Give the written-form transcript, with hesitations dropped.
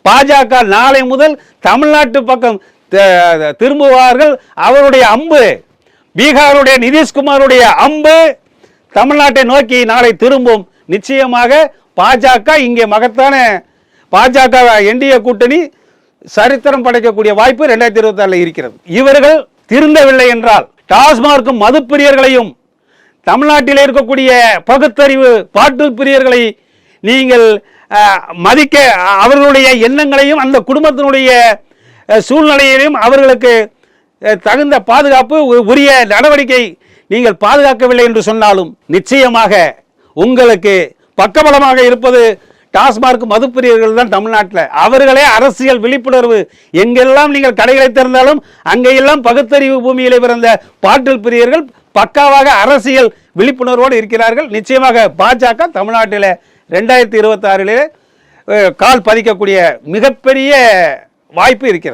பாஜக நாளை முதல் தமிழ்நாட்டு பக்கம் திரும்புவார்கள். அவருடைய அம்பு, பீகாருடைய நிதிஷ்குமாருடைய அம்பு தமிழ்நாட்டை நோக்கி நாளை திரும்பும். நிச்சயமாக பாஜக இங்கே மகத்தான பாஜக என்டிஏ கூட்டணி சரித்திரம் படைக்கக்கூடிய வாய்ப்பு 2026 இருக்கிறது. இவர்கள் திருந்தவில்லை என்றால் டாஸ்மார்க்கும் மது பிரியர்களையும் தமிழ்நாட்டில் இருக்கக்கூடிய பகுத்தறிவு பாட்டு பிரியர்களை நீங்கள் மதிக்க, அவர்களுடைய எண்ணங்களையும் அந்த குடும்பத்தினுடைய சூழ்நிலையிலும் அவர்களுக்கு தகுந்த பாதுகாப்பு உரிய நடவடிக்கை நீங்கள் பாதுகாக்கவில்லை என்று சொன்னாலும் நிச்சயமாக உங்களுக்கு பக்கபலமாக இருப்பது டாஸ்மார்க் மதுப்பிரியர்கள் தான் தமிழ்நாட்டில். அவர்களே அரசியல் விழிப்புணர்வு, எங்கெல்லாம் நீங்கள் கடைகளை திறந்தாலும் அங்கெல்லாம் பகுத்தறிவு பூமியிலே பிறந்த பாட்டில் பிரியர்கள் பக்காவாக அரசியல் விழிப்புணர்வோடு இருக்கிறார்கள். நிச்சயமாக பாஜக தமிழ்நாட்டில் 2026 கால் பதிக்கக்கூடிய மிகப்பெரிய வாய்ப்பு இருக்கிறது.